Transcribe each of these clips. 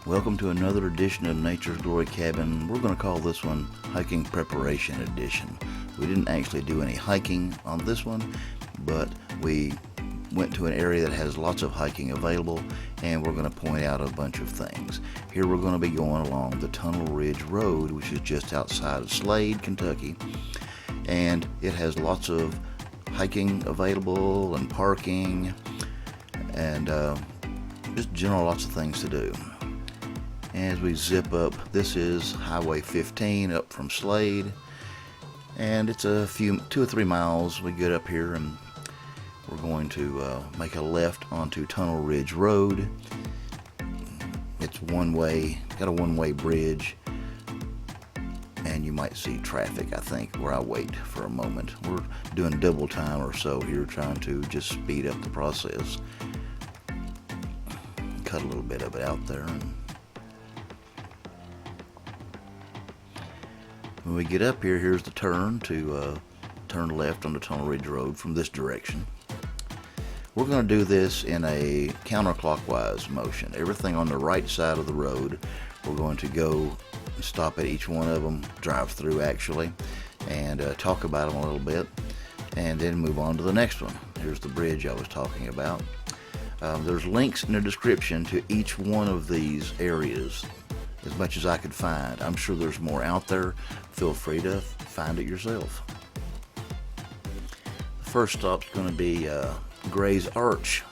Welcome to another edition of Nature's Glory Cabin. We're going to call this one Hiking Preparation Edition. We didn't actually do any hiking on this one, but we went to an area that has lots of hiking available, and we're going to point out a bunch of things. Here we're going to be going along the Tunnel Ridge Road, which is just outside of Slade, Kentucky, and it has lots of hiking available and parking and just general lots of things to do. As we zip up, this is Highway 15 up from Slade, and it's 2 or 3 miles. We get up here and we're going to make a left onto Tunnel Ridge Road. It's one way, got a one-way bridge, and you might see traffic, I think, where I wait for a moment. We're doing double time or so here, trying to just speed up the process. Cut a little bit of it out there. When we get up here, here's the turn to turn left onto Tunnel Ridge Road from this direction. We're going to do this in a counterclockwise motion. Everything on the right side of the road, we're going to go stop at each one of them, drive through actually, and talk about them a little bit, and then move on to the next one. Here's the bridge I was talking about. There's links in the description to each one of these areas, as much as I could find. I'm sure there's more out there. Feel free to find it yourself. The first stop's going to be Gray's Arch,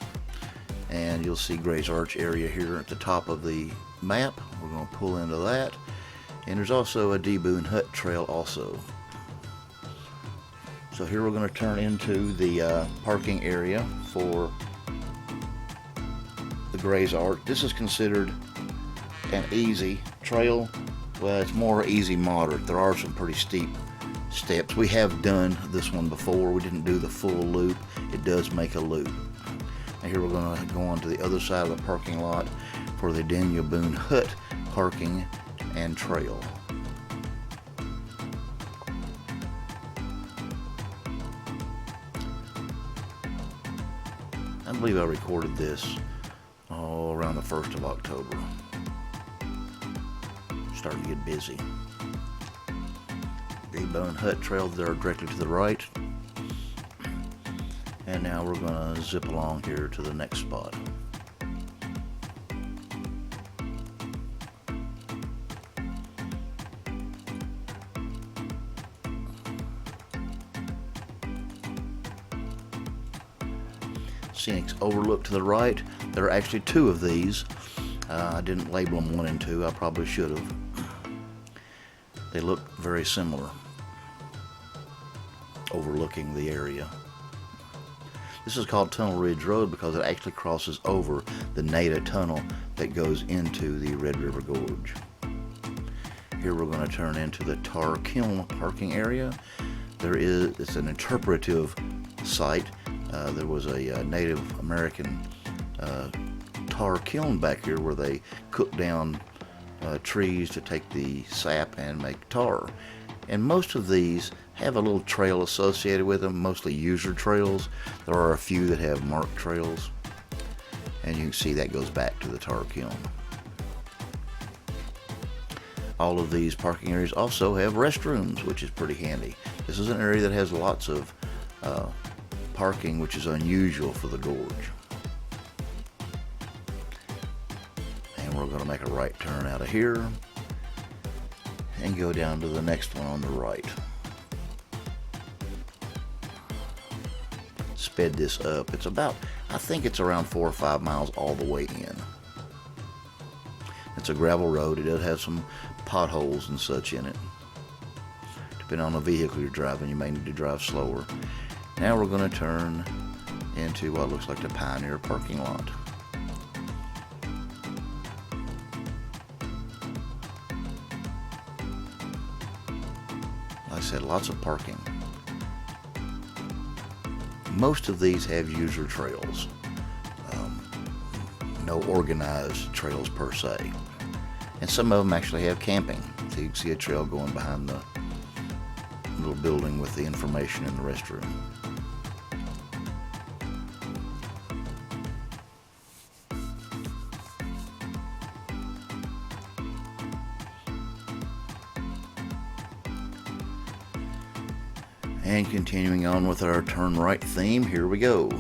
and you'll see Gray's Arch area here at the top of the map. We're going to pull into that, and there's also a Boone Hut trail also. So here we're going to turn into the parking area for the Gray's Arch. This is considered an easy trail. Well, it's more easy moderate. There are some pretty steep steps. We have done this one before. We didn't do the full loop. It does make a loop. Now here we're going to go on to the other side of the parking lot for the Boone Hut parking and trail. I believe I recorded this around the 1st of October. Starting to get busy. The Boone Hut trail there directly to the right. And now we're going to zip along here to the next spot. Scenic Overlook to the right. There are actually 2 of these. I didn't label them 1 and 2. I probably should have. They look very similar, overlooking the area. This is called Tunnel Ridge Road because it actually crosses over the Nada Tunnel that goes into the Red River Gorge. Here we're going to turn into the Tar Kiln parking area. It's an interpretive site. There was a Native American tar kiln back here where they cook down trees to take the sap and make tar. And most of these have a little trail associated with them, mostly user trails. There are a few that have marked trails, and you can see that goes back to the tar kiln. All of these parking areas also have restrooms, which is pretty handy. This is an area that has lots of parking, which is unusual for the gorge. And we're going to make a right turn out of here and go down to the next one on the right. Sped this up. It's about, I think it's around 4 or 5 miles all the way in. It's a gravel road. It does have some potholes and such in it. Depending on the vehicle you're driving, you may need to drive slower. Now we're going to turn into what looks like the Pioneer parking lot. Like I said, lots of parking. Most of these have user trails. No organized trails per se. And some of them actually have camping. So you can see a trail going behind the little building with the information in the restroom. And continuing on with our turn right theme, here we go.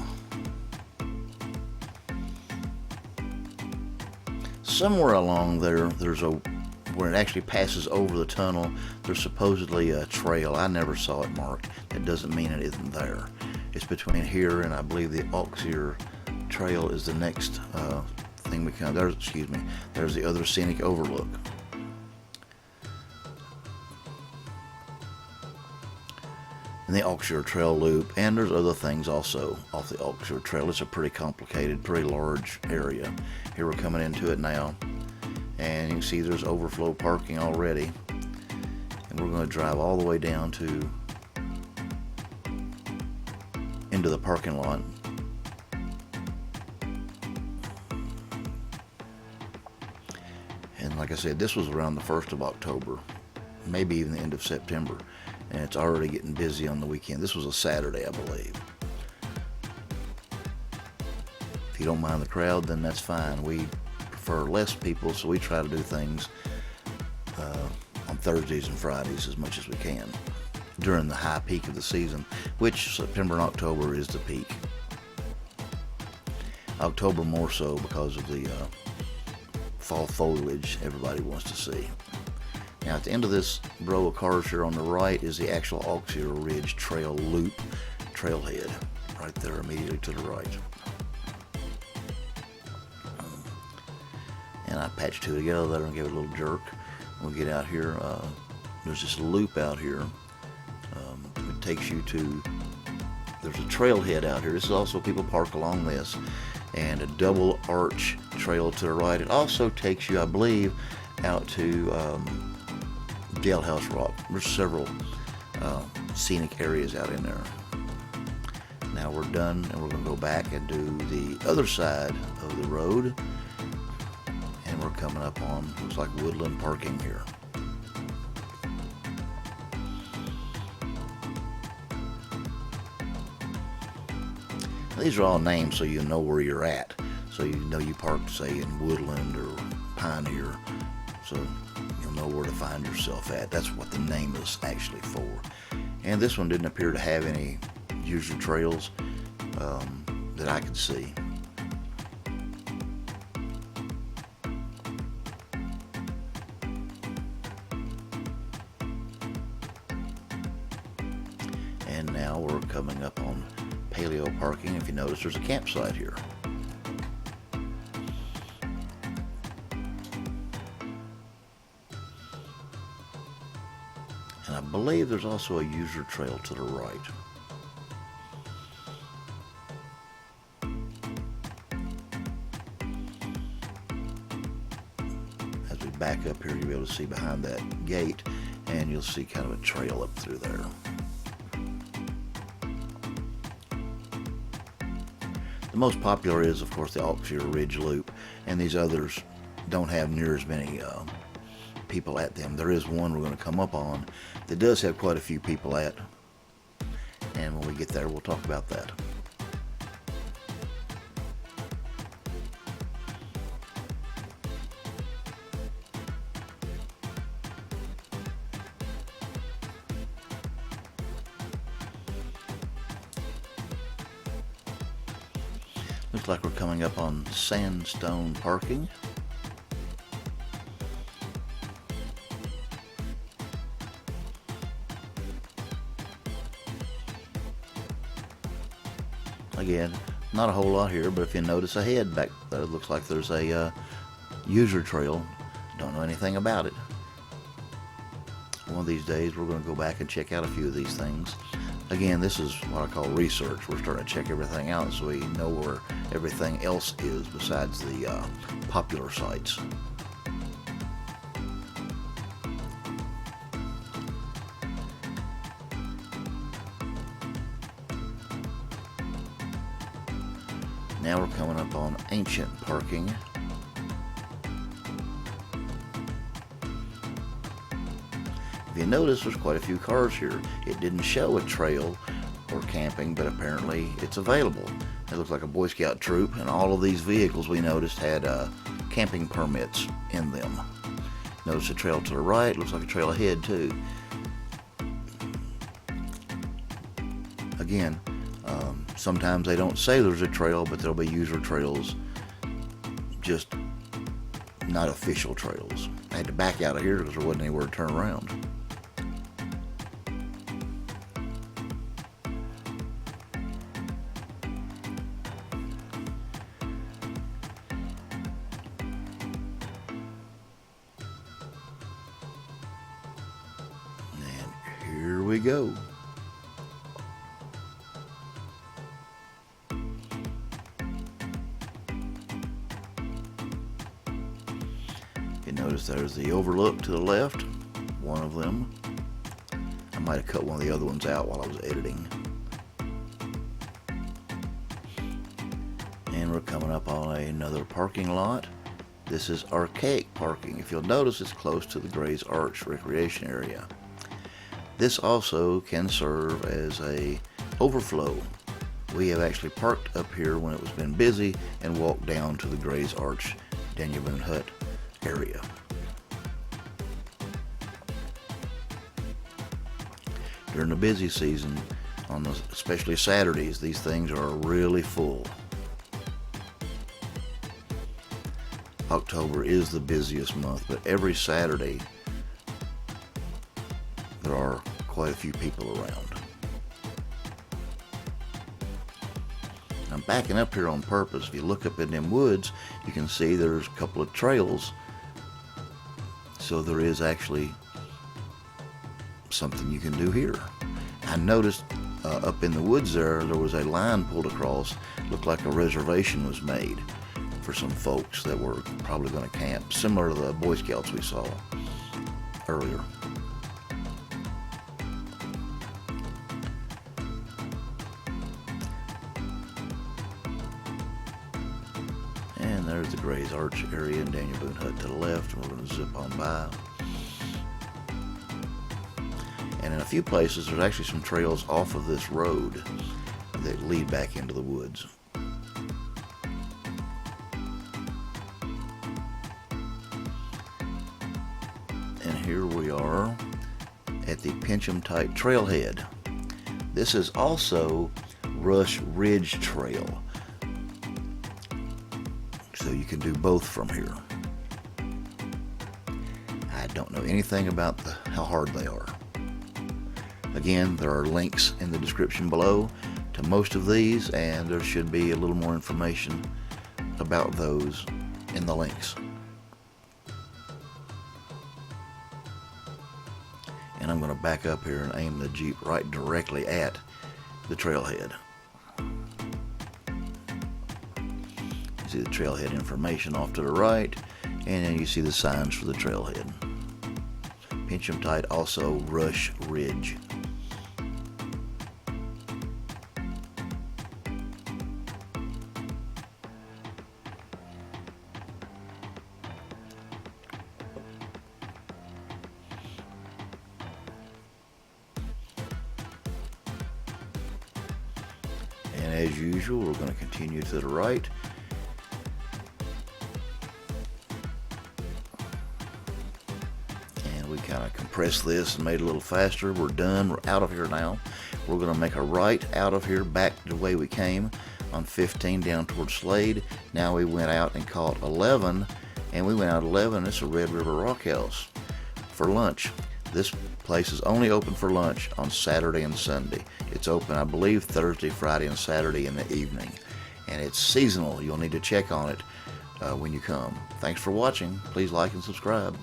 Somewhere along there, where it actually passes over the tunnel, there's supposedly a trail. I never saw it marked. That doesn't mean it isn't there. It's between here and I believe the Auxier Trail is the next thing we come. There's the other scenic overlook. And the Auxier Trail loop, and there's other things also off the Auxier Trail. It's a pretty complicated, pretty large area. Here we're coming into it now, and you can see there's overflow parking already. And we're going to drive all the way down into the parking lot. And like I said, this was around the 1st of October, maybe even the end of September. And it's already getting busy on the weekend. This was a Saturday, I believe. If you don't mind the crowd, then that's fine. We prefer less people, so we try to do things on Thursdays and Fridays as much as we can during the high peak of the season, which September and October is the peak. October more so because of the fall foliage everybody wants to see. Now at the end of this row of cars here on the right is the actual Auxier Ridge Trail Loop trailhead, right there immediately to the right. And I patched two together there and gave it a little jerk. We'll get out here. There's this loop out here. It takes you to, there's a trailhead out here. This is also, people park along this, and a double arch trail to the right. It also takes you, I believe, out to Jailhouse Rock. There's several scenic areas out in there. Now we're done, and we're going to go back and do the other side of the road, and we're coming up on, looks like woodland parking here. These are all names so you know where you're at. So you know you parked, say, in Woodland or Pioneer. So you'll know where to find yourself at. That's what the name is actually for. And this one didn't appear to have any user trails that I could see. And now we're coming up on paleo parking. If you notice, there's a campsite here. And I believe there's also a user trail to the right. As we back up here, you'll be able to see behind that gate, and you'll see kind of a trail up through there. The most popular is, of course, the Auxier Ridge Loop, and these others don't have near as many people at them. There is one we're going to come up on that does have quite a few people at, and when we get there, we'll talk about that. Looks like we're coming up on sandstone parking. Again, not a whole lot here, but if you notice ahead back there, it looks like there's a user trail. Don't know anything about it. One of these days we're going to go back and check out a few of these things. Again, this is what I call research. We're starting to check everything out so we know where everything else is besides the popular sites. Now we're coming up on ancient parking. If you notice, there's quite a few cars here. It didn't show a trail or camping, but apparently it's available. It looks like a Boy Scout troop, and all of these vehicles we noticed had camping permits in them. Notice a trail to the right, looks like a trail ahead too. again, sometimes they don't say there's a trail, but there'll be user trails, just not official trails. I had to back out of here because there wasn't anywhere to turn around. And here we go. You notice there's the overlook to the left, one of them. I might have cut one of the other ones out while I was editing. And we're coming up on another parking lot. This is archaic parking. If you'll notice, it's close to the Gray's Arch recreation area. This also can serve as a overflow. We have actually parked up here when it was been busy and walked down to the Gray's Arch Daniel Boone Hut area. During the busy season, especially Saturdays, these things are really full. October is the busiest month, but every Saturday there are quite a few people around. I'm backing up here on purpose. If you look up in them woods, you can see there's a couple of trails. So there is actually something you can do here. I noticed up in the woods there was a line pulled across. Looked like a reservation was made for some folks that were probably going to camp, similar to the Boy Scouts we saw earlier. And there's the Gray's Arch area and Daniel Boone Hut to the left, and we're going to zip on by. And in a few places, there's actually some trails off of this road that lead back into the woods. And here we are at the Pincham-Tight Trailhead. This is also Rush Ridge Trail, so you can do both from here. I don't know anything about how hard they are. Again, there are links in the description below to most of these, and there should be a little more information about those in the links. And I'm going to back up here and aim the Jeep right directly at the trailhead. You see the trailhead information off to the right, and then you see the signs for the trailhead. Pincham-Tight, also Rush Ridge. And as usual, we're going to continue to the right. And we kind of compressed this and made it a little faster. We're done. We're out of here now. We're going to make a right out of here back the way we came on 15 down towards Slade. Now we went out and caught 11, and we went out 11. It's a Red River Rock House for lunch. This place is only open for lunch on Saturday and Sunday. It's open, I believe, Thursday, Friday, and Saturday in the evening. And it's seasonal. You'll need to check on it when you come. Thanks for watching. Please like and subscribe.